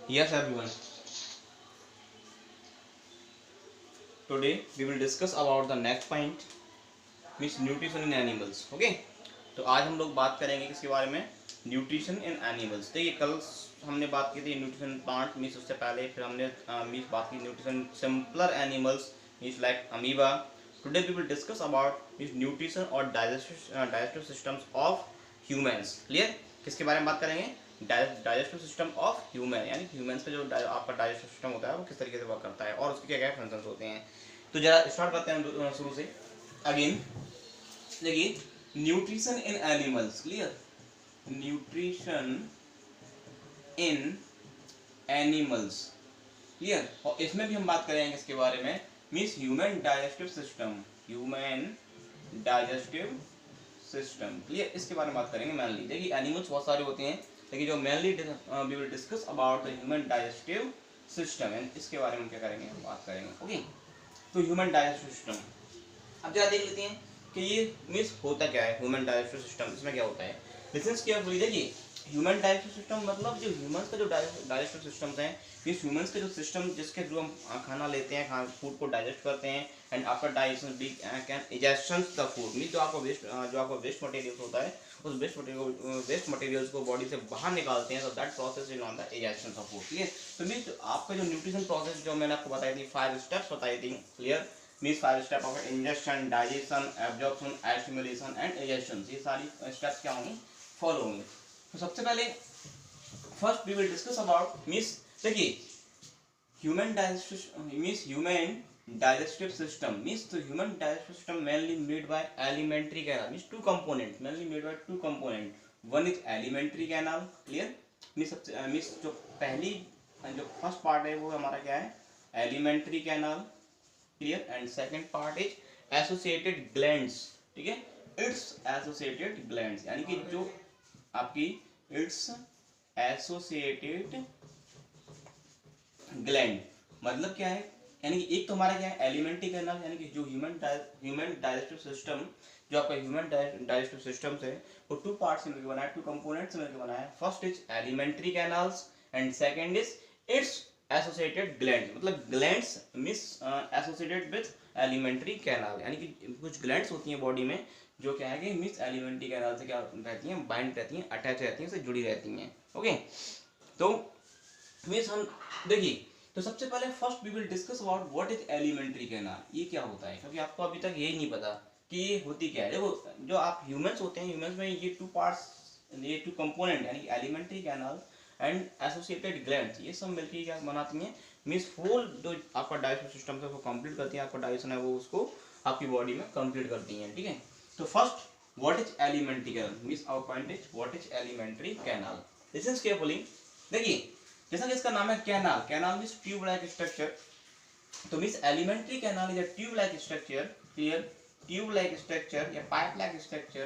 Yes, everyone. Today we will discuss about the next point, which nutrition in animals. Okay. तो आज हम लोग बात करेंगे किसके बारे में, न्यूट्रिशन इन एनिमल्स। देखिए कल हमने बात की थी न्यूट्रिशन प्लांट मीन्स, उससे पहले फिर हमने मीन्स बात की nutrition simpler animals means like amoeba. Today we will discuss about means nutrition और digestive systems of humans. Clear? किसके बारे में बात करेंगे? डाइजेस्टिव सिस्टम ऑफ ह्यूमन, यानी ह्यूमंस पे जो आपका डाइजेस्टिव सिस्टम होता है वो किस तरीके से वर्क करता है और उसके क्या क्या फंक्शंस होते हैं। तो जरा स्टार्ट करते हैं शुरू से। अगेन देखिए, nutrition in animals. Clear? Nutrition in animals. Clear? और इसमें भी हम बात करेंगे इसके बारे में, means human digestive system. Human digestive system. Clear? इसके बारे में बात करेंगे मेनली। देखिए एनिमल्स बहुत सारे होते हैं, लेकिन जो mainly we will discuss about the human digestive system, and इसके बारे में क्या करेंगे, बात करेंगे। ओके। तो ह्यूमन डाइजेस्टिव सिस्टम, अब जरा देख लेते हैं कि ये मीन्स होता क्या है ह्यूमन डाइजेस्टिव सिस्टम, इसमें क्या होता है। Listen carefully. देखिए ह्यूमन डाइजेस्टिव सिस्टम मतलब जो ह्यूमंस का जो डाइजेस्टिव सिस्टम्स हैं, ये ह्यूमंस के जो सिस्टम जिसके थ्रू हम खाना लेते हैं, फूड को डाइजेस्ट करते हैं, and after digestion we can ejection the food. Mean जो आपका वेस्ट मटेरियल होता है, उस वेस्ट मटेरियल्स को बॉडी से बाहर निकालते हैं, तो that process is known the ejection of food. Clear? तो मीन आपका जो न्यूट्रिशन प्रोसेस जो मैंने आपको बताई थी, 5 स्टेप्स बताई थी। Clear? Means 5 step of injection, digestion, absorption, assimilation and ejection. ये सारी स्टेप्स क्या होंगी, फॉलो होंगी। तो सबसे पहले first we will discuss about means, देखिए ह्यूमन डाइजेस्टिव सिस्टम मीन्स, तो human digestive system mainly made by elementary canal, means two component, mainly made by two component. One is elementary canal. Clear? Means सबसे means जो पहली जो first part है वो हमारा क्या है, alimentary canal. Clear? And second part is associated glands. ठीक है? इट्स एसोसिएटेड ग्लैंड्स, यानी कि जो आपकी इट्स एसोसिएटेड ग्लैंड मतलब क्या है, यानी कि एक तो हमारा क्या है एलिमेंट्री कैनाल, यानी कि जो ह्यूमन डाइजेस्टिव सिस्टम, जो आपका ह्यूमन डाइजेस्टिव सिस्टम है वो टू पार्ट्स से मिलकर बना है, टू कंपोनेंट्स से मिलकर बना है। First is alimentary canals and second is its associated glands. मतलब glands means associated with alimentary canal, यानी कि कुछ ग्लैंड्स होती हैं बॉडी में जो क्या है कि मींस एलिमेंट्री कैनाल से क्या रहती हैं, बाइंड रहती हैं, अटैच रहती हैं, से जुड़ी रहती हैं। ओके। तो मीन्स हम देखिए, तो सबसे पहले first we will discuss about what is elementary canal, ये क्या होता है, क्योंकि आपको अभी तक यही नहीं पता कि ये होती क्या है। देखो जो आप ह्यूमंस होते हैं, ह्यूमंस में ये टू पार्ट्स, ये टू कंपोनेंट यानी elementary canal and associated glands, ये सब मिलकर क्या बनाती हैं, मीन्स होल जो आपका डाइजेस्टिव सिस्टम है वो कंप्लीट करती हैं, आपका डाइजेशन है वो उसको आपकी बॉडी में कंप्लीट करती हैं। ठीक है? तो first what is elementary canal, means our point is what is elementary canal. Listen carefully. देखिए जैसा कि इसका नाम है canal, canal means tube like structure. तो means elementary canal is a tube like structure. Clear? Tube like structure या pipe like structure.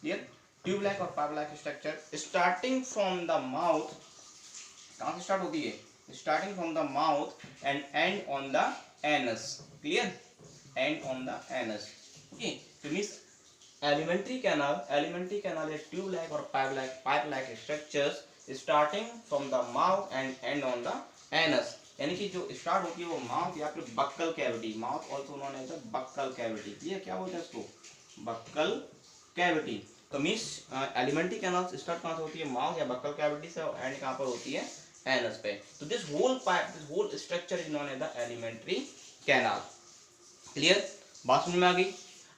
Clear? Tube like और pipe like structure starting from the mouth, कहां से start होती है, starting from the mouth and and on the anus. Clear? And on the anus. Okay. तो means elementary canal is tube like or pipe like structures starting from the mouth and end on the anus, यानी कि जो start होती है वो mouth या फिर buccal cavity, mouth also known as the buccal cavity. ये क्या बोलते हैं इसको, बक्कल कैविटी। तो मीन्स एलिमेंट्री कैनाल स्टार्ट कहाँ से होती है, माउथ या बक्कल कैविटी से, और एंड कहाँ पर होती है, एनस पे। तो this whole structure is known as the elementary canal. Clear? बात समझ में आ गई?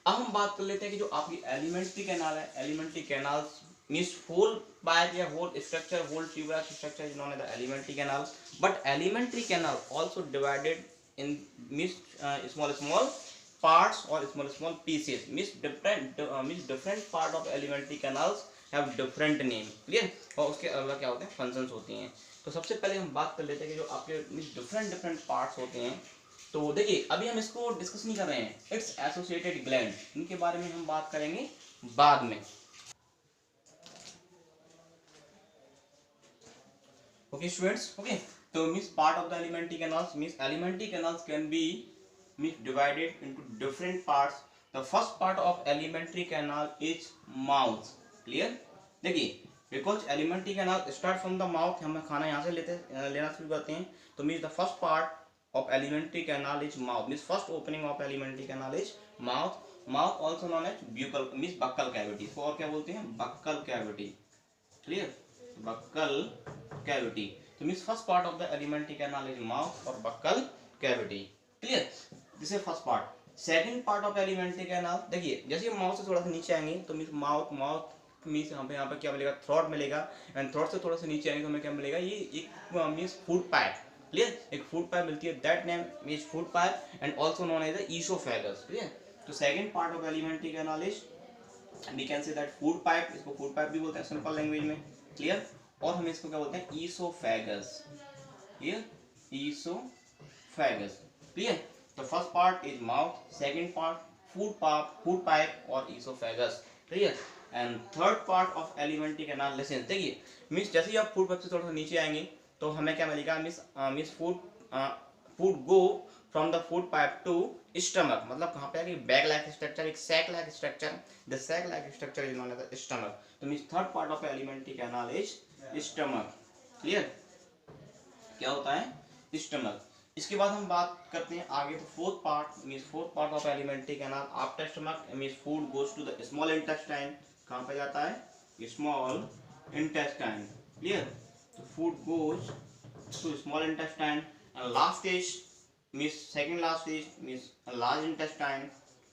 अब हम बात कर लेते हैं कि जो आपकी एलिमेंट्री कैनाल है, alimentary canal means whole pipe या whole structure, whole tubular structure is known as the elementary canal. But alimentary canal also divided in means small parts और small pieces, means different part of alimentary canals have different name. Clear? और उसके अलग क्या होते हैं, functions होती हैं। तो सबसे पहले हम बात कर लेते हैं कि जो आपके मीन्स डिफरेंट पार्ट्स होते हैं। तो देखिए अभी हम इसको डिस्कस नहीं कर रहे हैं, इट्स एसोसिएटेड ग्लैंड, इनके बारे में हम बात करेंगे बाद में। Okay students. ओके। तो means part of the alimentary canals, means alimentary canals can be means divided into different parts. The first part of elementary canal is mouth. Clear? देखिए because alimentary canal start from the mouth, हम खाना यहाँ से लेना शुरू करते हैं, तो means the first part of alimentary canal is mouth, means first opening of alimentary canal is mouth. Mouth also known as buccal, means buccal cavity, इसको और क्या बोलते हैं, buccal cavity, clear, buccal cavity, तो means first part of the alimentary canal is mouth और buccal cavity, clear, this is first part. second part of alimentary canal, देखिए जैसे mouth से थोड़ा सा नीचे आएंगे तो मीन्स माउथ मीन्स यहाँ पे क्या मिलेगा, थ्रोट मिलेगा, एंड थ्रोट से थोड़ा सा नीचे आएंगे तो हमें क्या मिलेगा, ये एक मीन्स फूड पाइप, क्लियर, एक फूड पाइप मिलती है, that name is food pipe and also known as the oesophagus, clear. तो second part of elementary canal is we can say that food pipe, इसको फूड पाइप भी बोलते हैं simple language में, clear, और हम इसको क्या बोलते हैं, ईसोफेगस, क्लियर, ईसोफेगस, क्लियर। तो first part is mouth, second part food pipe और oesophagus, clear, and third part of elementary canal, listen, देखिए मींस जैसे ही आप फूड पाइप से थोड़ा सा नीचे आएंगे तो हमें क्या मिलेगा, means food go from the food pipe to stomach, मतलब कहाँ पे आगे बैग लाइक स्ट्रक्चर, एक sac like structure, the sac like structure is known as the stomach, तो means third part of elementary canal is stomach, clear, क्या होता है stomach. इसके बाद हम बात करते हैं आगे, तो fourth part of elementary canal after stomach means food goes to the small intestine, कहाँ पे जाता है, small intestine, clear, so food goes to small intestine and last stage means second last stage means large intestine,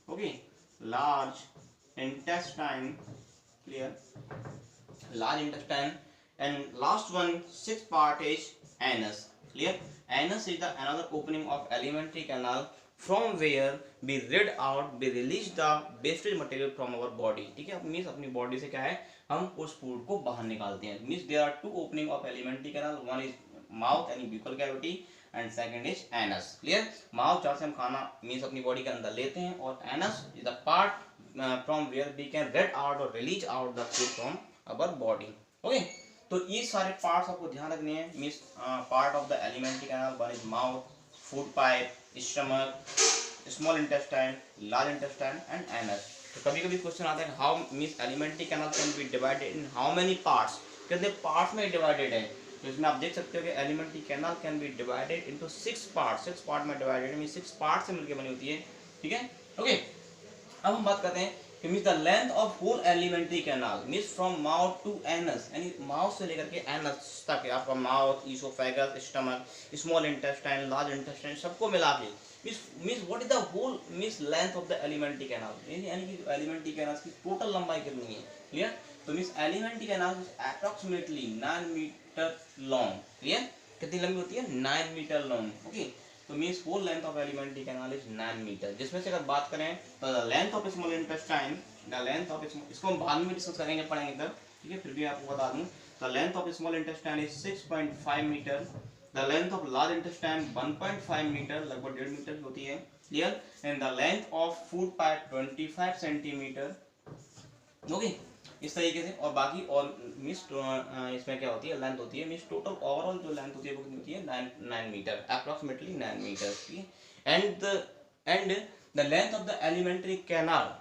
okay, large intestine, clear, large intestine, and last one sixth part is anus, clear, anus is the another opening of alimentary canal from where we read out, we release the wastage material from our body, ठीक है, means अपनी body से क्या है, हम उस food को बाहर निकालते हैं, means there are two opening of elementary canal, one is mouth यानी buccal cavity and second is anus, clear, mouth जहाँ से हम खाना मीन्स अपनी बॉडी के अंदर लेते हैं, और anus is the part from where we can rid out और release out the food from our body, okay. तो ये सारे पार्ट्स आपको ध्यान रखने हैं, means part of the elementary canal, one is mouth, food pipe, stomach, small intestine, large intestine and anus. तो कभी कभी क्वेश्चन आता है how means elementary canal can be divided in how many parts, कितने पार्ट्स में divided है, तो इसमें आप देख सकते हो कि elementary canal can be divided into 6 part में डिवाइडेड है, मींस 6 पार्ट से मिलकर बनी होती है, ठीक है, ओके। अब हम बात करते हैं कि means the length of whole elementary canal means from mouth to anus, यानी माउथ से लेकर के एनस तक आपका mouth, oesophagus, stomach, small intestine, large intestine सबको मिला के means what is the whole means length of the elementary canal, यानी कि एलिमेंट्री कैनाल की टोटल लंबाई कितनी है, क्लियर। तो means elementary canal is approximately 9 metre long, clear, कितनी लंबी होती है, 9 मीटर लॉन्ग, ओके। तो means whole length of elementary canal is 9 metre, जिसमें से अगर बात करें तो the length of small intestine, the length of इसको हम बाद में डिस्कस करेंगे, पढ़ेंगे तब, ठीक है, फिर भी आपको बता दूं, the length of small intestine is 6.5 metre, the length of large intestine 1.5 metre, लगभग 1.5 मीटर होती है, clear, and the length of food pipe 25 centimetre, okay, इस तरीके से। और बाकी और मींस इसमें क्या होती है, लेंथ होती है, मींस टोटल ओवरऑल जो लेंथ होती है वो कितनी होती है, 9 मीटर, अप्रॉक्सीमेटली 9 मीटर, ठीक है। And the length of the elementary canal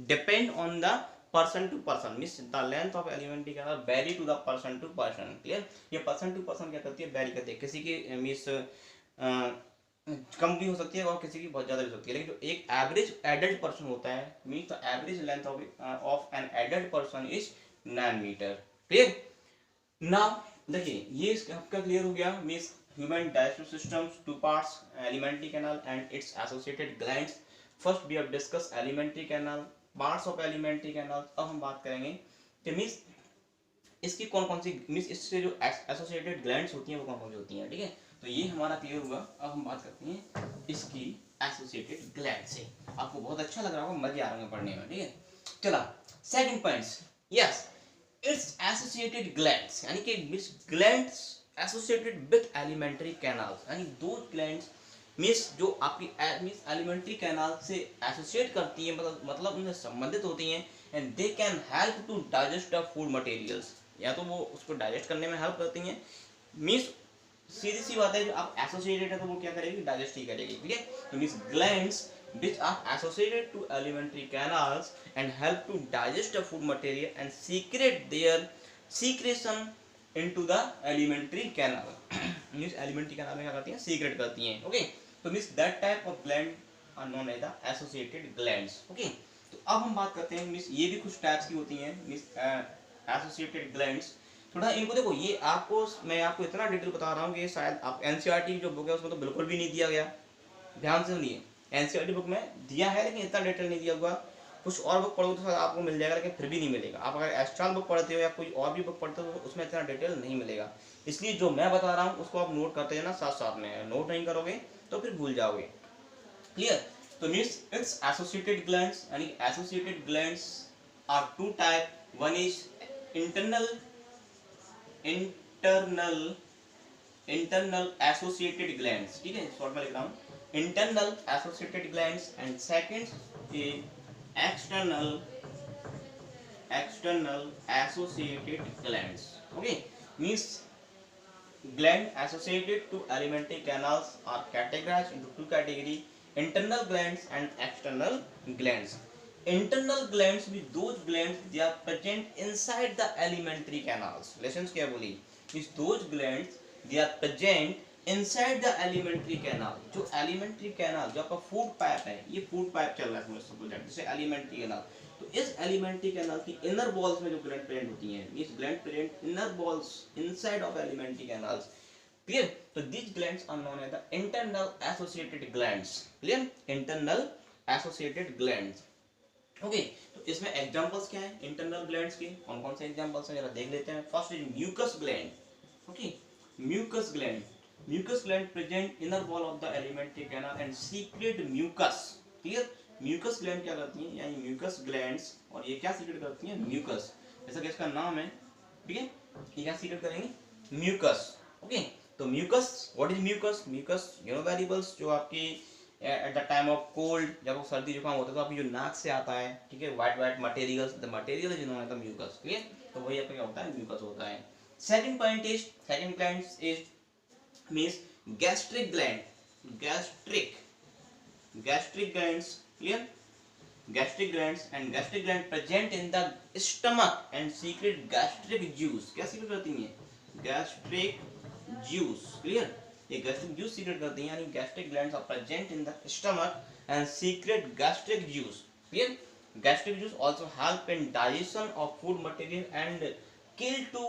depend on the person to person, means the length of elementary canal vary to the person to person, clear. ये पर्सन टू पर्सन क्या करती है, very करती है, किसी की मींस कम भी हो सकती है और किसी की बहुत ज़्यादा भी हो सकती है, लेकिन जो एक एवरेज एडल्ट पर्सन होता है means the average length of an adult person is 9 metre, clear. Now देखिए ये आपका क्लियर हो गया, means human digestive systems, two parts, elementary canal and its associated glands. First we have discuss elementary canal, parts of elementary canal. अब हम बात करेंगे कि मीन्स इसकी कौन कौन सी मीन्स इससे जो एसोसिएटेड ग्लैंड्स होती हैं वो कौन कौन सी होती हैं, ठीक है। तो ये हमारा क्लियर हुआ। अब हम बात करते हैं इसकी एसोसिएटेड ग्लैंड से, आपको बहुत अच्छा लग रहा होगा, मजे आ रहे हैं पढ़ने में, ठीक है। चला second points, yes its associated glands, यानी कि glands associated with elementary canals, यानी दो ग्लैंड्स मीन्स जो आपकी मीन्स एलिमेंट्री कैनाल से एसोसिएट करती है, मतलब उनसे संबंधित होती हैं, and they can help to digest the food materials, या तो वो उसको डाइजेस्ट करने में हेल्प करती हैं, मीन्स सीधी सी बात है, जो आप एसोसिएटेड है तो वो क्या करेगी, डाइजेस्ट ही करेगी, ठीक है। तो means glands which are associated to alimentary canals and help to digest the food material and secrete their secretion into the elementary canal. Means elementary canal में क्या करती हैं, सीक्रेट करती हैं। ओके, तो means that type of gland are known as the associated glands. Okay, तो अब हम बात करते हैं मींस ये भी कुछ टाइप्स की होती हैं मींस एसोसिएटेड ग्लैंड्स। थोड़ा इनको देखो, ये आपको मैं आपको इतना डिटेल बता रहा हूँ कि शायद आप एनसीईआरटी की जो बुक है उसमें तो बिल्कुल भी नहीं दिया गया, ध्यान से सुनिए। एनसीईआरटी बुक में दिया है लेकिन इतना डिटेल नहीं दिया हुआ। कुछ और बुक पढ़ोगे तो शायद आपको मिल जाएगा, लेकिन फिर भी नहीं मिलेगा। आप अगर एस्ट्रल बुक पढ़ते हो या कोई और भी बुक पढ़ते हो तो उसमें इतना डिटेल नहीं मिलेगा। इसलिए जो मैं बता रहा हूँ उसको आप नोट करते जाना साथ साथ में, नोट नहीं करोगे तो फिर भूल जाओगे। क्लियर? तो मीन्स इट्स एसोसिएटेड ग्लैंड्स, यानी associated glands are two type, one is internal internal internal associated glands, ठीक है, शॉर्ट में लिख रहा हूँ, internal associated glands, and second is external associated glands. Okay, means gland associated to alimentary canals are categorized into two categories: internal glands and external glands. Internal glands means those glands they are present inside the alimentary canals. Lessons क्या बोली? Means those glands they are present inside the alimentary canal. जो alimentary canal जो आपका food pipe है, ये food pipe चल रहा है समझ सपोज जैसे alimentary canal, तो इस एलिमेंट्री कैनाल की इनर वॉल्स में जो ग्लैंड प्रेजेंट होती हैं, इस gland present inner walls inside of alimentary canals. Clear? तो this glands are known as the internal associated glands. Clear? Internal associated glands. Okay, तो इसमें एग्जांपल्स क्या हैं इंटरनल ग्लैंड्स के? कौन कौन से एग्जांपल्स हैं जरा देख लेते हैं। First is mucus gland. Okay, mucus gland, mucus gland present inner wall of the elementary canal and secrete mucus. Clear? Mucus gland क्या करती हैं, यानी म्यूकस ग्लैंड्स, और ये क्या सीक्रेट करती हैं, म्यूकस, जैसा कि इसका नाम है, ठीक है, ये क्या सीक्रेट करेंगे, म्यूकस। ओके, तो mucus, what is mucus? Mucus variables जो आपकी at the time of cold, जब सर्दी जुकाम होता है तो आपकी जो नाक से आता है, ठीक है, white white materials, the material is known as the mucus. Clear? तो वही आपका क्या होता है, म्यूकस होता है। Second point is, second gland is means gastric gland, gastric glands. Clear? Gastric glands, and gastric gland present in the stomach and secret gastric juice. क्या secret करती हैं? Gastric juice. Clear? ये gastric juice secret करती हैं, यानी gastric glands are present in the stomach and secret gastric juice. Clear? Gastric juice also help in digestion of food material and kill to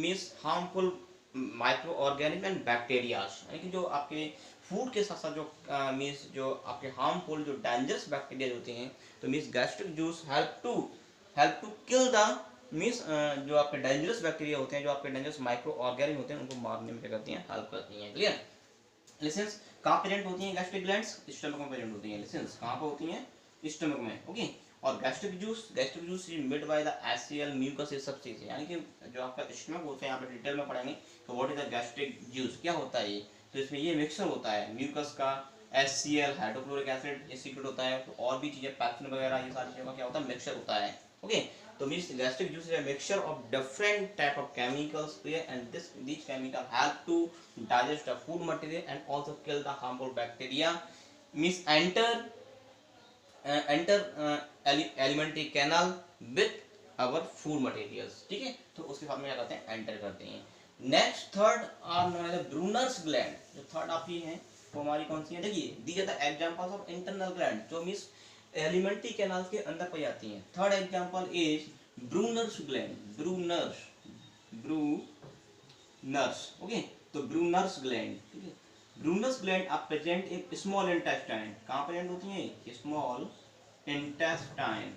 miss harmful microorganism and bacteria. यानी कि जो आपके food के साथ साथ जो मीन्स जो आपके हार्मफुल जो डेंजरस बैक्टीरिया होते हैं, तो means gastric juice help to kill the means जो आपके डेंजरस बैक्टीरिया होते हैं, जो आपके डेंजरस माइक्रो ऑर्गेनिज्म होते हैं, उनको मारने में क्या करती हैं, हेल्प करती हैं। क्लियर? लिसेंस कहाँ प्रेजेंट होती हैं गैस्ट्रिक ग्लैंड्स? स्टमक में प्रेजेंट होती हैं। लिसेंस कहाँ पे होती हैं? स्टमक में। ओके, और gastric juice is made by the एसियल म्यूकस, ये सब चीजें, यानी कि जो आपका स्टमक होता है, यहाँ पे डिटेल में पढ़ेंगे तो what is the gastric juice, क्या होता है ये। तो इसमें ये मिक्सचर होता है म्यूकस का, HCl हाइड्रोक्लोरिक एसिड ये सीक्रेट होता है, तो और भी चीजें पैक्सिन वगैरह ये सारी चीजों का क्या होता है, मिक्सचर होता है। ओके, तो means gastric juice is a mixture of different type of chemicals, and this chemical help to digest the food material and also kill the harmful bacteria, means enter elementary canal with our food materials. ठीक है, तो उसके साथ में क्या करते हैं, enter करते हैं। Next third are known as Brunner's gland. जो थर्ड आपकी है वो हमारी कौन सी है, देखिए these are the examples of internal gland, जो मींस एलिमेंट्री कैनाल के अंदर पाई जाती हैं। Third example is Brunner's gland, Brunner's. Okay, तो ब्रूनर्स ग्लैंड, ठीक है, Brunner's gland are present in small intestine. कहाँ प्रेजेंट होती हैं, स्मॉल इंटेस्टाइन,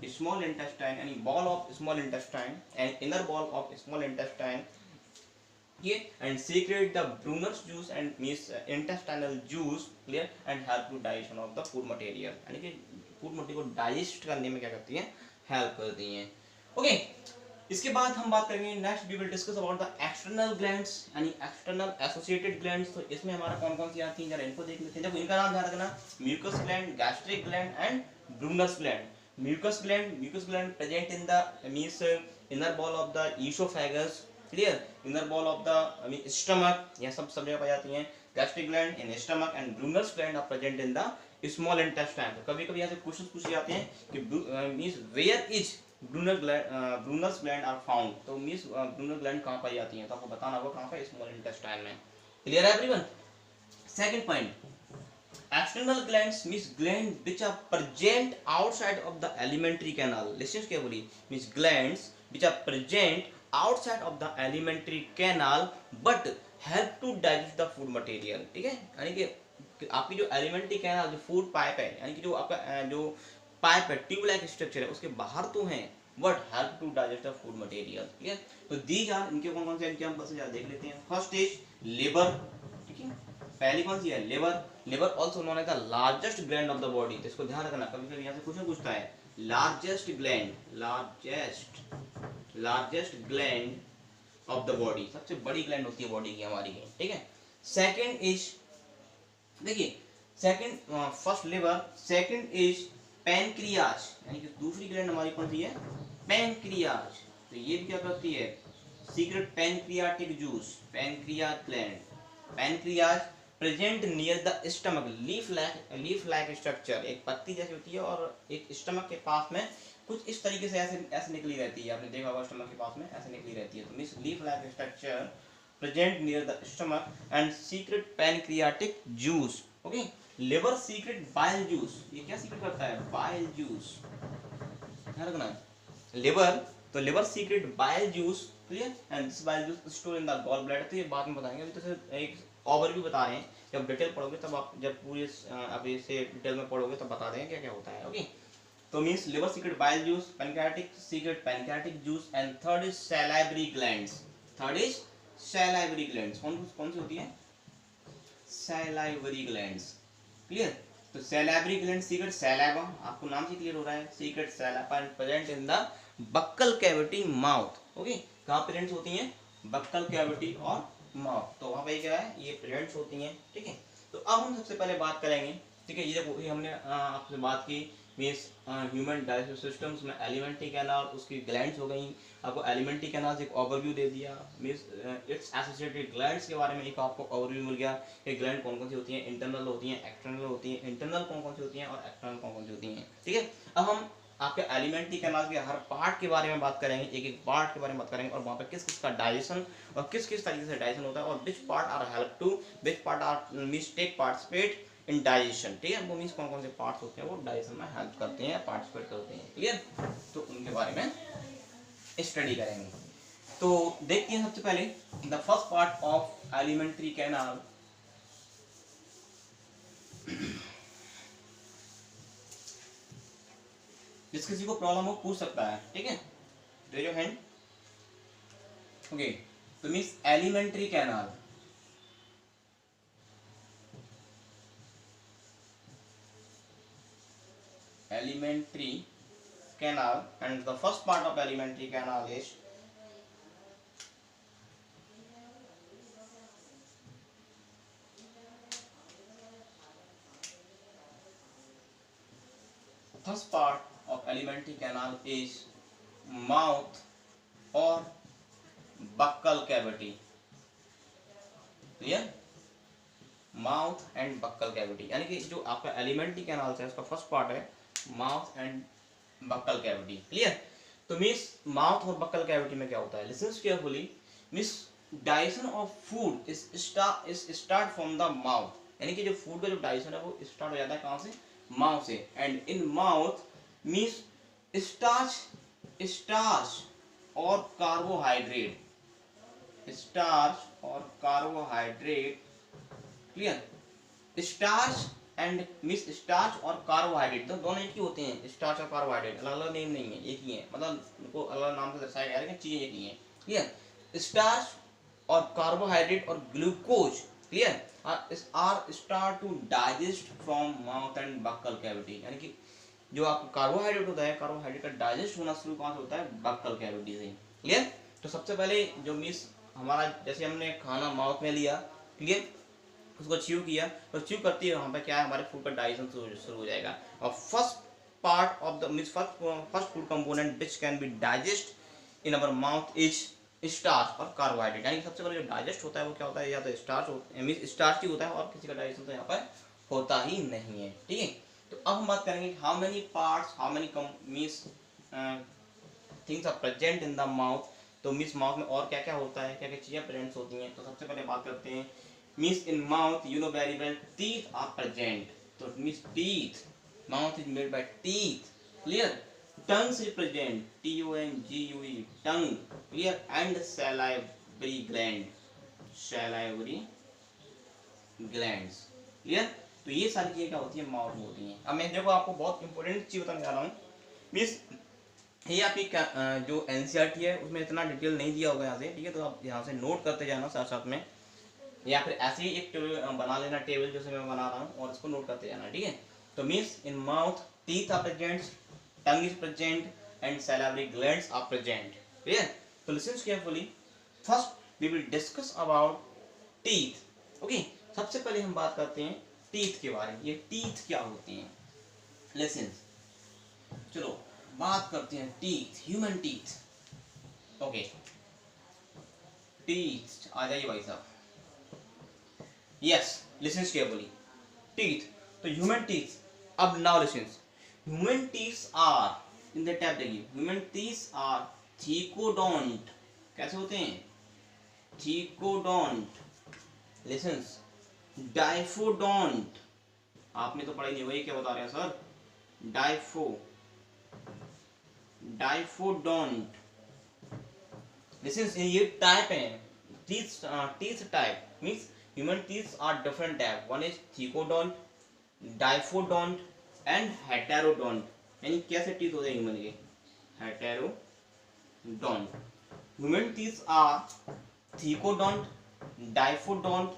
small intestine, यानी ball of small intestine and inner ball of small intestine, ये and secrete the Brunner's juice and means intestinal juice, clear, and help to digestion of the food material, यानी कि food material को digest करने में क्या करती हैं, help करती हैं। ओके, इसके बाद हम बात करेंगे, next we will discuss about the external glands, यानी एक्सटर्नल एसोसिएटेड ग्लैंड्स। तो इसमें हमारा कौन कौन सी आती हैं, जरा इनको देख लेते हैं। देखो इनका नाम ध्यान रखना, mucus gland, gastric gland and Brunner's gland. Mucus gland present in the means inner wall of the esophagus, clear, inner wall of the stomach, यह सब जगह पाई जाती हैं। Gastric gland in stomach and Brunner's gland are present in the small intestine। तो कभी कभी यहाँ से क्वेश्चन पूछे जाते हैं कि means where is Brunner's gland are found. तो मीन्स ब्रूनर ग्लैंड कहाँ पाई जाती है, तो आपको बताना होगा कहाँ पे, स्मॉल इंटेस्टाइन में। क्लियर है everyone. Second point, external glands means gland which are present outside of the alimentary canal. Listen carefully. Means glands which are present outside of the alimentary canal but help to digest the food material. ठीक है, यानी कि आपकी जो alimentary canal, जो food pipe है, यानी कि जो आपका जो पाइप है, ट्यूब लाइक स्ट्रक्चर है, उसके बाहर तो है but help to digest the food material. ठीक है, तो दीज आर, इनके कौन कौन से इनके हम बस देख लेते हैं। First is liver. ठीक है, पहली कौन सी है, liver. Liver also known as the largest gland of the body. तो इसको ध्यान रखना, कभी कभी यहाँ से क्वेश्चन पूछता है, largest gland, largest gland of the body, सबसे बड़ी ग्लैंड होती है बॉडी की हमारी। ठीक है, सेकंड इज, देखिए second, first liver, second is pancreas, यानी कि दूसरी ग्लैंड हमारी कौन सी है, पैनक्रियाज। तो ये भी क्या करती है, secret pancreatic juice, pancreas gland. Pancreas present near the stomach, leaf like structure, एक पत्ती जैसी होती है और एक स्टमक के पास में कुछ इस तरीके से ऐसे ऐसे निकली रहती है, आपने देखा होगा स्टमक के पास में ऐसे निकली रहती है। तो means leaf like structure present near the stomach and secret pancreatic juice. Okay, liver secrete bile juice, ये क्या सीक्रेट करता है, बाइल जूस, ध्यान रखना। लिवर, तो liver secrete bile juice, clear, and this bile juice store in the gall bladder. तो ये बाद में बताएंगे, अभी तो सिर्फ एक ओवरव्यू बता रहे हैं, जब डिटेल पढ़ोगे तब आप, जब पूरे आप इसे डिटेल में पढ़ोगे तब बता देंगे क्या क्या होता है। ओके, तो means liver secrete bile juice, pancreatic secret pancreatic juice, and third is salivary glands. Third is salivary glands, कौन कौन सी होती है, सैलाइवरी ग्लैंड्स। क्लियर, तो सैलाइवरी ग्लैंड सीक्रेट सैलाइवा, आपको नाम से क्लियर हो रहा है, secret saliva present in the buccal cavity mouth. Okay, कहाँ प्रेजेंट होती हैं, बक्कल कैविटी और माउथ, तो वहाँ पे क्या है, ये प्रेजेंट होती हैं। ठीक है, तो अब हम सबसे पहले बात करेंगे। ठीक है, ये देखो, ये हमने आपसे बात की मीन्स ह्यूमन डाइजेस्टिव सिस्टम्स में एलिमेंट्री कैनाल, उसकी ग्लैंड्स हो गई, आपको एलिमेंट्री कैनाल से एक ओवरव्यू दे दिया, मीन्स इट्स एसोसिएटेड ग्लैंड्स के बारे में एक आपको ओवरव्यू मिल गया कि ग्लैंड कौन कौन सी होती हैं, इंटरनल होती हैं, एक्सटर्नल होती हैं, इंटरनल कौन कौन सी होती हैं और एक्सटर्नल कौन कौन सी होती हैं। ठीक है, अब हम आपके एलिमेंट्री कैनाल के हर पार्ट के बारे में बात करेंगे, एक एक पार्ट के बारे में बात करेंगे और वहाँ पे किस किस का डाइजेशन और किस किस तरीके से डाइजेशन होता है और which part are help to, which part are means take participate in digestion. ठीक है, वो मीन्स कौन कौन से पार्ट्स होते हैं वो डाइजेशन में हेल्प करते हैं, पार्टिसिपेट करते हैं। क्लियर, तो उनके बारे में स्टडी करेंगे। तो देखते हैं सबसे पहले the first part of alimentary canal. जिस किसी को प्रॉब्लम हो पूछ सकता है। ठीक है, रेज योर हैंड। ओके, तो means alimentary canal, elementary canal, and the first part of elementary canal is first part of elementary canal is mouth or buccal cavity. Clear, mouth and buccal cavity, यानी कि जो आपका elementary canal है उसका first part है mouth and buccal cavity. Clear, तो means mouth और buccal cavity में क्या होता है, listen carefully. Means digestion of food is start from the mouth, यानी कि जो फूड का जो डाइजेशन है वो स्टार्ट हो जाता है कहाँ से, माउथ से। And in mouth means starch और कार्बोहाइड्रेट, स्टार्च और carbohydrate. Clear, starch and miss starch और कार्बोहाइड्रेट तो दोनों एक ही होते हैं, स्टार्च और कार्बोहाइड्रेट अलग अलग नेम नहीं है, एक ही है, मतलब उनको अलग अलग नाम से दर्शाया गया है लेकिन चीजें एक ही हैं। क्लियर, स्टार्च और कार्बोहाइड्रेट और glucose, clear, are start to digest from mouth and buccal cavity, यानी कि जो आपका कार्बोहाइड्रेट होता है, कार्बोहाइड्रेट का डाइजेस्ट होना शुरू कहाँ से होता है, बक्कल कैविटी से। क्लियर, तो सबसे पहले जो मिस हमारा, जैसे हमने खाना माउथ में लिया, क्लियर, उसको च्यू किया, तो च्यू करते ही वहाँ पे क्या है, हमारे फूड का डाइजेशन शुरू हो जाएगा। और first part of the means first food component which can be digest in our mouth is starch और कार्बोहाइड्रेट, यानी सबसे पहले जो डाइजेस्ट होता है वो क्या होता है, या तो स्टार्च मीन्स स्टार्च ही होता है और किसी का डाइजेशन तो यहाँ पर होता ही नहीं है। ठीक है, तो अब हम बात करेंगे how many parts, how many means things are present in the mouth. तो मीन्स माउथ में और क्या क्या होता है, क्या क्या चीज़ें प्रेजेंट होती हैं। तो सबसे पहले बात करते हैं means in mouth you know very well teeth are present. तो means teeth, mouth is made by teeth, clear. Tongues is present, TONGUE, tongue, clear. And salivary gland, salivary glands, clear. तो ये सारी चीजें क्या होती है, माउथ में होती हैं। अब मैं देखो आपको बहुत इंपॉर्टेंट चीज बताने जा रहा हूँ मीन्स ये आपकी जो NCERT है उसमें इतना डिटेल नहीं दिया होगा यहाँ से, ठीक है। तो आप यहाँ से नोट करते जाना साथ साथ में, या फिर ऐसे ही एक टेबल बना लेना, टेबल जैसे मैं बना रहा हूँ, और इसको नोट करते जाना, ठीक है। तो means in mouth teeth are present, tongue is present and salivary glands are present, clear. तो listen carefully, first we will discuss about teeth, okay. सबसे पहले हम बात करते हैं टीथ के बारे में। ये टीथ क्या होते हैं, लिसन। चलो बात करते हैं teeth, human teeth, okay. Teeth आ जाइए भाई साहब, यस लिसन केयरफुली, टीथ। तो ह्यूमन टीथ, अब now listen, human teeth are in the tab, देखिए ह्यूमन टीथ आर थीकोडोंट। कैसे होते हैं, थीकोडोंट, लिसन, डाइफोडोंट। आपने तो पढ़ाई नहीं हुई, क्या बता रहे हैं सर, डाइफोडोंट, लिसन। ये टाइप है teeth, teeth type means human teeth are different type, one is thecodont, diphyodont and heterodont. यानी कैसे टीथ होते हैं ह्यूमन के, heterodont. Human teeth are thecodont, diphyodont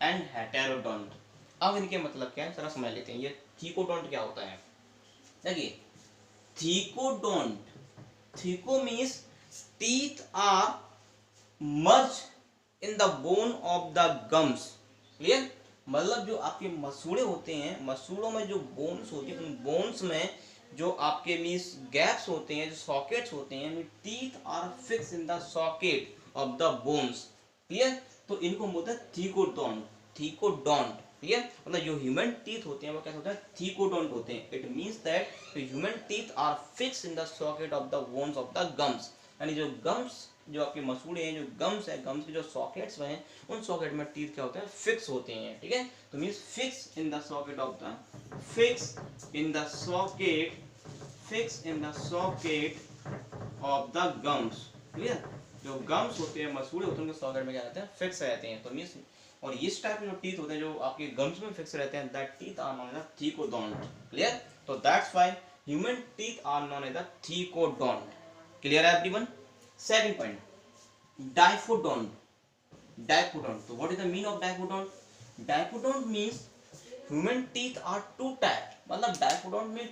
and heterodont. अब इनके मतलब क्या है जरा समझ लेते हैं। ये थीकोडोंट क्या होता है, देखिए thecodont, theco means teeth are merge in the bone of the gums, clear. मतलब जो आपके मसूड़े होते हैं, मसूड़ों में जो बोन्स होती है, उन बोन्स में जो आपके मीन्स गैप्स होते हैं, जो सॉकेट्स होते हैं, teeth are fix in the socket of the bones, clear. तो इनको बोलते हैं थीकोडोंट, थीकोडोंट, क्लियर। मतलब जो ह्यूमन टीथ होते हैं वो कैसे होते हैं, थीकोडोंट होते हैं। It means that human teeth are fix in the socket of the bones of the gums. यानी जो गम्स, जो आपके मसूड़े हैं, जो गम्स है, गम्स के जो सॉकेट्स हैं, उन सॉकेट में टीथ क्या होते हैं, फिक्स होते हैं, ठीक है। तो means fix in the socket of the, fix in the socket, fix in the socket of the gums, clear. जो गम्स होते हैं, मसूड़े होते हैं, उनके सॉकेट में क्या रहते हैं, फिक्स रहते हैं। तो मींस और इस टाइप के जो टीथ होते हैं जो आपके गम्स में फिक्स रहते हैं, that teeth are known as thecodont, clear. तो that's why human teeth are known as thecodont, clear है everyone. Second point, diphyodont, diphyodont. तो what is the mean of diphyodont, diphyodont means human teeth are two type. मतलब diphyodont में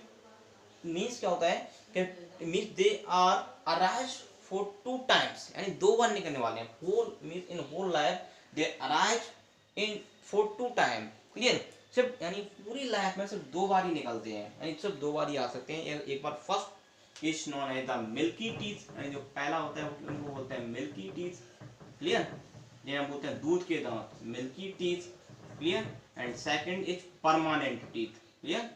means क्या होता है कि means they are arise for two times, यानी दो बार निकलने वाले हैं। Whole means in whole life they arise in for two time, clear. सिर्फ यानी पूरी लाइफ में सिर्फ दो बार ही निकलते हैं, यानी सिर्फ दो बार ही आ सकते हैं। एक बार first is known as the milky teeth, यानी जो पहला होता है उनको बोलते हैं मिल्की टीथ, क्लियर। जिन्हें हम बोलते हैं दूध के दांत, milky teeth, clear. And second is permanent teeth, clear,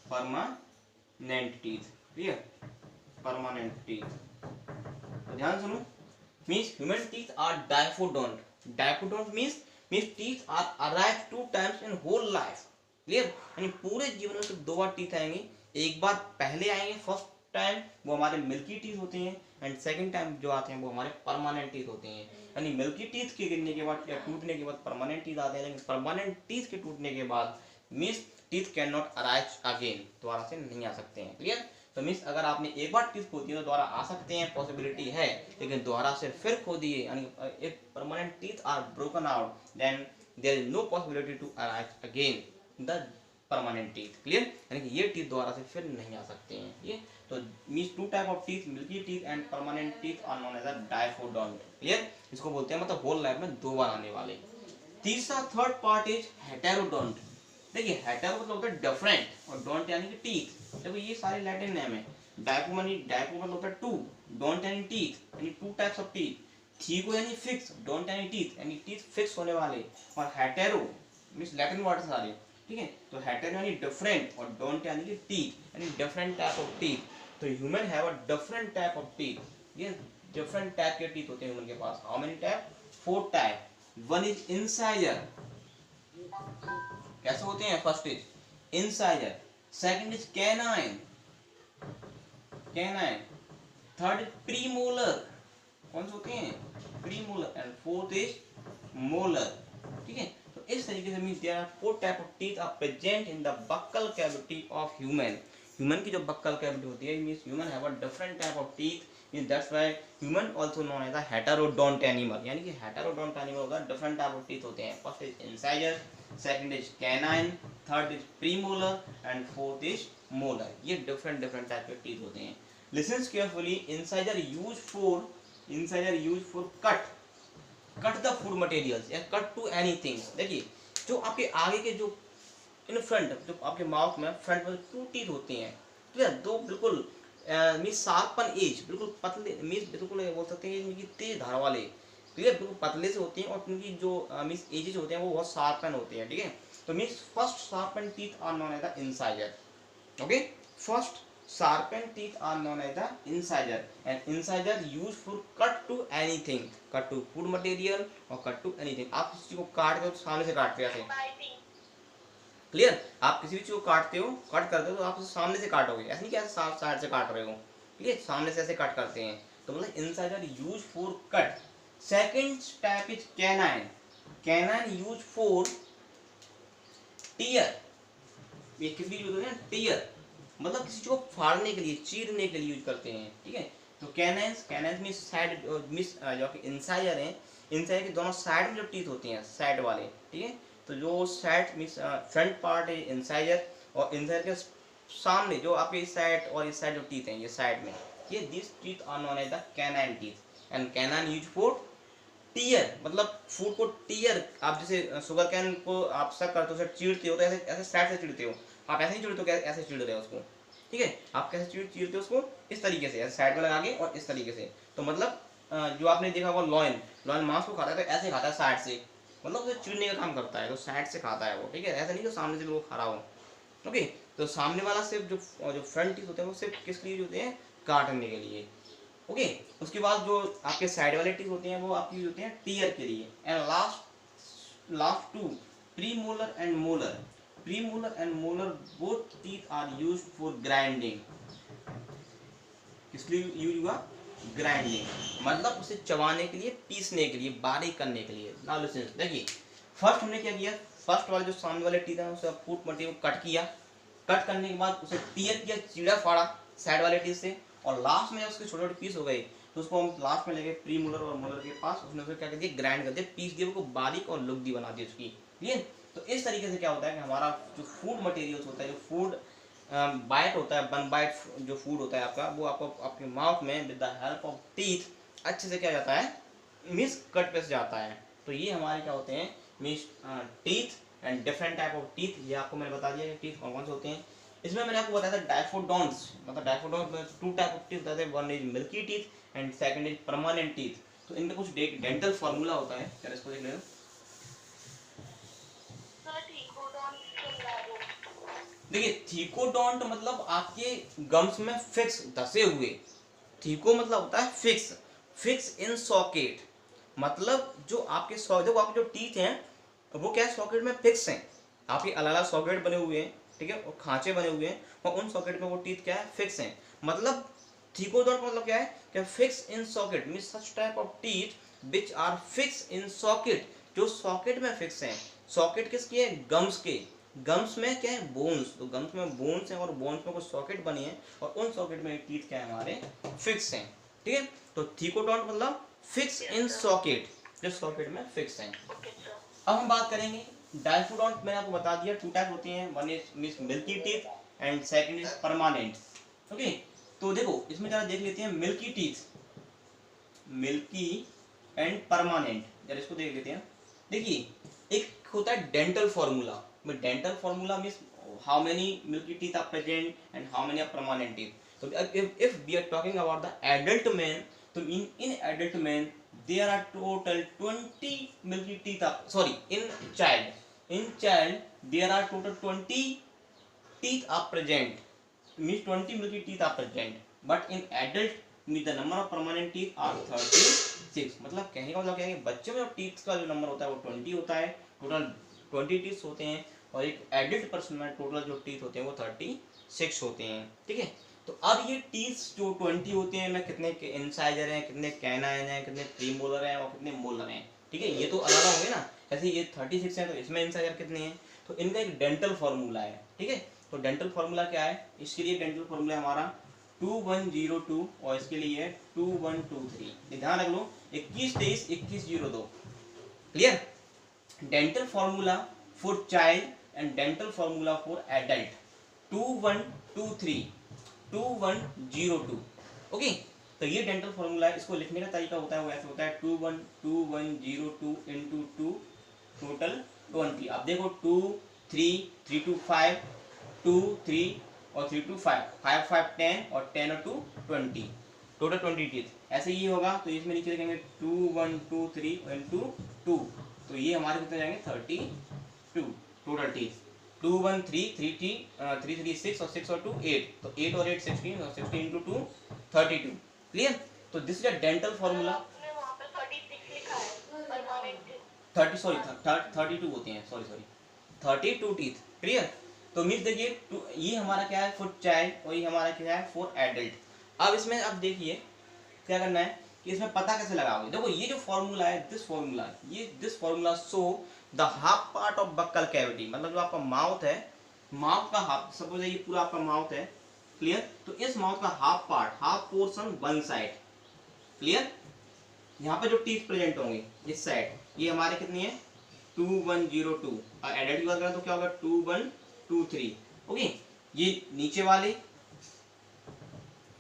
permanent teeth, clear, permanent teeth. तो ध्यान सुनो, means human teeth are diaphodont. Diaphodont means teeth are arrive two times in whole life, clear। यानी पूरे जीवन में सिर्फ दो बार टीथ आएंगे। एक बार पहले आएंगे फर्स्ट टाइम, वो हमारे मिल्की टीथ होते हैं, एंड सेकंड टाइम जो आते हैं वो हमारे परमानेंट टीथ होते हैं। यानी मिल्की टीथ के गिरने के बाद या टूटने के बाद परमानेंट टीथ आते हैं, लेकिन परमानेंट टीथ के टूटने के बाद means teeth can not arise again, दोबारा से नहीं आ सकते हैं, क्लियर। तो मीन्स अगर आपने एक बार टीथ खो दिया तो दोबारा आ सकते हैं, पॉसिबिलिटी है, लेकिन दोबारा से फिर खो दिए, यानी एक permanent teeth are broken out, then there is no possibility to arise again the permanent teeth, clear. यानी कि ये टीथ दोबारा से फिर नहीं आ सकते हैं, ये। तो means two type of teeth, milky teeth and permanent teeth are known as a diphyodont, clear. इसको बोलते हैं मतलब होल लाइफ में दो बार आने वाले। तीसरा थर्ड पार्ट इज हेटेरोडोंट। देखिए हेटेरो मतलब होता है डिफरेंट, और डोंट यानी कि टीथ। देखो ये सारे लैटिन नेम है। डाइपो मानी, डाइपो मतलब होता है टू, डोंट यानी टीथ, यानी टू टाइप्स ऑफ टीथ। थीको यानी फिक्स, डोंट यानी टीथ, यानी टीथ फिक्स होने वाले। और हेटेरो मींस लैटिन वर्ड सारे, ठीक है। तो हेटेरो यानी डिफरेंट और डोंट यानी कि टीथ, यानी डिफरेंट टाइप ऑफ टीथ, तो human have a different type of teeth, ये डिफरेंट टाइप के टीथ होते हैं ह्यूमन के पास। How many type? 4 type. One is incisor, कैसे होते हैं? First is incisor, second is canine, canine, third is premolar, कौन से होते हैं? Premolar, and fourth is molar. ठीक है, तो इस तरीके से means there are 4 type of teeth are present in the buccal cavity of human. Human की जो बक्कल कैविटी होती है means human have a different type of teeth, means that's why human also known as a heterodont animal, यानी कि heterodont animal होगा, different type of teeth होते हैं। First is incisor, second is canine, third is premolar and fourth is molar. ये different different type के teeth होते हैं। Listen carefully, incisor use for cut the food materials या cut to anything. देखिए, जो आपके आगे के जो इन फ्रंट, जो आपके माउथ में फ्रंट में 2 टीथ होती हैं, ठीक है, दो बिल्कुल मींस शार्पन एज, बिल्कुल पतले, मींस बिल्कुल बोल सकते हैं इनकी तेज धार वाले, ठीक है, बिल्कुल पतले से होती हैं, और उनकी जो मींस एजेस होते हैं वो बहुत शार्पन होते हैं। ठीक है, तो means first sharpen teeth are known as the incisor. Okay, first sharpened teeth are known as the incisor, and incisor used for cut to anything, cut to food material or cut to anything। आप किसी चीज को काटते हो तो सामने से काटते हो, ऐसे क्लियर? आप किसी भी चीज को काटते हो, कट करते हो तो आप उसे सामने से काटोगे, ऐसे नहीं कि ऐसे साइड से काट रहे हो, ठीक है, सामने से ऐसे कट करते हैं, तो मतलब incisor use for cut. Second type is canine, canine use for tear, ये किस लिए यूज होते हैं? टीयर, मतलब किसी चीज को फाड़ने के लिए, चीरने के लिए यूज करते हैं। ठीक है, तो कैनाइंस मींस साइड, मींस जो कि इंसाइजर हैं, इंसाइजर के दोनों साइड में जो टीथ होती हैं, साइड वाले, ठीक है, तो जो साइड मींस फ्रंट पार्ट है इंसाइजर, और इंसाइजर के सामने जो आपके इस साइड और इस साइड जो टीथ हैं, ये साइड में, ये this teeth are known as the canine teeth, and canine use for tear, मतलब फूड को टीयर। आप जैसे शुगर कैन को आप सब करते हो, चीरते हो, तो ऐसे ऐसे साइड से चीरते हो, आप ऐसे नहीं चीरते हो, ऐसे चीर रहे हो उसको, ठीक है, आप कैसे चीरते हो उसको? इस तरीके से, ऐसे साइड में लगा के और इस तरीके से। तो मतलब जो आपने देखा होगा लॉयन मांस को खाता है तो ऐसे खाता है साइड से, मतलब उसे चीरने का काम करता है, तो साइड से खाता है वो, ठीक है, ऐसा नहीं कि सामने से बिल्कुल खा रहा हो। ओके, तो सामने वाला सिर्फ जो फ्रंट टीथ होते हैं वो सिर्फ किस लिए होते हैं? काटने के लिए। ओके, उसके बाद जो आपके साइड वाले टीथ होते हैं वो आपकी होते हैं टीयर के लिए। And last 2 premolar and molar, premolar and molar both teeth are used for grinding. किस लिए यूज हुआ? ग्राइंडिंग, मतलब उसे चबाने के लिए, पीसने के लिए, बारीक करने के लिए। नाउ लिसन, देखिए फर्स्ट हमने क्या किया, फर्स्ट वाले जो सामने वाले टीथ है उसे फूड मटेरियल कट किया, कट करने के बाद उसे टीयर किया, चीड़ा फाड़ा साइड वाले टीथ से, और लास्ट में जब उसके छोटे छोटे पीस हो गए तो उसको हम लास्ट में लेके प्री मोलर और मोलर के पास, उसने उसे क्या कर दिया? ग्राइंड कर दिया, पीस दिया, उसको बारीक और लुगदी बना दी उसकी। ठीक, तो इस तरीके से क्या होता है कि हमारा जो फूड मटेरियल्स होता है, जो फूड बाइट होता है, वन बाइट जो फूड होता है आपका, वो आपको आपके माउथ में with the help of teeth अच्छे से क्या जाता है? मिस कट पे से जाता है। तो ये हमारे क्या होते हैं? Miss teeth and different type of teeth. ये आपको मैंने बता दिया कि टीथ कौन कौन से होते हैं। इसमें मैंने आपको बताया था डायफोडोंट्स, मतलब डायफोडोंट्स में 2 टाइप ऑफ टीथ बताते हैं, one is milky teeth and second is permanent teeth. तो इनका कुछ डेंटल फार्मूला होता है, चलो इसको देख लेते हैं। देखिए थीकोडोंट मतलब आपके गम्स में फिक्स धसे हुए, थीको मतलब होता है फिक्स, फिक्स इन सॉकेट, मतलब जो आपके देखो आपके जो टीथ हैं वो क्या सॉकेट में फिक्स हैं, आपके अलग अलग सॉकेट बने हुए हैं, ठीक है, और खांचे बने हुए हैं, और उन सॉकेट में वो टीथ क्या है? फिक्स हैं। मतलब थीकोडोंट मतलब क्या है? क्या fix in socket, means such type of teeth which are fix in socket, जो सॉकेट में फिक्स हैं। सॉकेट किसके है? गम्स के। गम्स में क्या है? बोन्स, तो गम्स में बोन्स हैं और बोन्स में कुछ सॉकेट बनी है, और उन सॉकेट में टीथ क्या है? हमारे फिक्स हैं। ठीक है, तो थीकोडोंट मतलब फिक्स इन सॉकेट, जो सॉकेट में फिक्स हैं। अब हम बात करेंगे डायफोडोंट। मैंने आपको बता दिया 2 टाइप होती हैं, one is means milky teeth and second is permanent. Okay, तो देखो इसमें जरा देख लेते हैं milky teeth, milky and permanent, जरा इसको देख लेते हैं। देखिए एक होता है dental formula, dental formula means how many milky teeth are present and how many are permanent teeth. तो if we are talking about the adult man, तो in adult man there are total 20 milky teeth are, sorry, in child there are total 20 teeth are present, means 20 milky teeth are present, but in adult the number of permanent teeth are 36। मतलब कहने का मतलब क्या है कि बच्चों में teeth का जो नंबर होता है वो 20 होता है, टोटल 20 टीथ होते हैं, और एक एडल्ट पर्सन में टोटल जो टीथ होते हैं वो 36 होते हैं। ठीक है, तो अब ये टीथ जो 20 होते हैं, मैं कितने इंसाइजर हैं, कितने कैनाइन हैं, कितने प्रीमोलर हैं और कितने मोलर हैं। ठीक है, ये तो अलग होंगे ना, ऐसे ये 36 हैं तो इसमें इंसाइजर कितने हैं, तो इनका एक डेंटल फॉर्मूला है। ठीक है, तो डेंटल फॉर्मूला क्या है, इसके लिए डेंटल फॉर्मूला है हमारा 2102 और इसके लिए है 2123। ध्यान रख लो 21 23 2102। Clear, dental formula for child and dental formula for adult 2123 2102। Okay, तो ये डेंटल फॉर्मूला है, इसको लिखने का तरीका होता है वो ऐसे होता है 2102 इंटू 2 टोटल 20। अब देखो 2 3 3 2 5 2 3 और 3 2 5 5 5 10 और 10 और 2 20 टोटल 20 टीथ। ऐसे ही होगा तो इसमें नीचे लिखेंगे 2123 इंटू 2, तो ये हमारे कितने जाएंगे 32 टोटल टीथ। 213 और 6 और 2 8, तो 8 और 8 16 और 16 इंटू 2 32। क्लियर, तो this is a dental formula. 30 sorry 32 होते हैं, सॉरी 32 टीथ। क्लियर, तो मीन्स देखिए ये हमारा क्या है फॉर चाइल्ड और ये हमारा क्या है फॉर एडल्ट। अब इसमें अब देखिए क्या करना है कि इसमें पता कैसे लगाओगे। देखो ये जो फॉर्मूला है this formula show the half part of buccal cavity, मतलब जो आपका माउथ है, माउथ का हाफ, सपोज ये पूरा आपका माउथ है। क्लियर, तो इस माउथ का half portion one side. Clear, यहाँ पे जो टीथ प्रेजेंट होंगे इस साइड, ये हमारे कितनी है 2102, और एडल्ट की बात करें तो क्या होगा 2123। ओके, ये नीचे वाले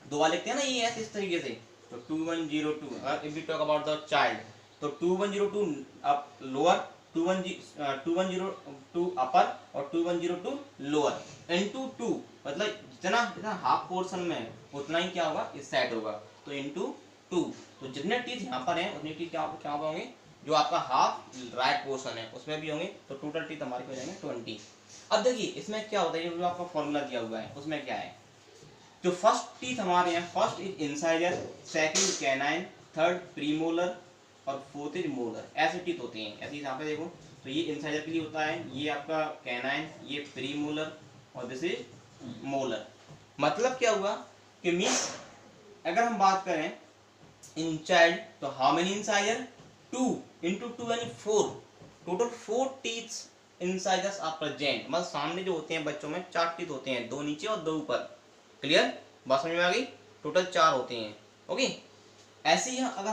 दो वाले लिखते हैं ना ये ऐसे इस तरीके से, तो 2102। If we talk about the child तो 2102 अप लोअर, 2102 अपर और 2102 लोअर इनटू 2, मतलब जितना जितना हाफ पोर्शन में है उतना ही क्या होगा इस साइड होगा, तो इनटू 2। तो जितने टीथ यहाँ पर हैं उतने टीथ क्या होंगे, जो आपका हाफ राइट पोर्शन है उसमें भी होंगे, तो टोटल टीथ हमारे हो जाएंगे 20। अब देखिए इसमें क्या होता है, जो आपका फॉर्मूला दिया हुआ है उसमें क्या है, जो फर्स्ट टीथ हमारे यहाँ first is incisor, second canine, third premolar और फोर्थ इज मोलर, ऐसे टीथ होते हैं। ऐसे यहाँ पे देखो, तो ये इंसाइजर के लिए होता है, ये आपका कैनाइन, ये प्रीमोलर और दिस इज मोलर। मतलब क्या हुआ कि मीन्स अगर हम बात करें इन चाइल्ड तो हाउ मेनी इंसाइजर 2 इंटू 2 यानी 4, total 4 teeths incisors are present. मतलब सामने जो होते हैं बच्चों में 4 टीथ होते हैं, 2 नीचे और 2 ऊपर। क्लियर, बात समझ में आ गई, टोटल 4 होते हैं। ओके, ऐसे ही अगर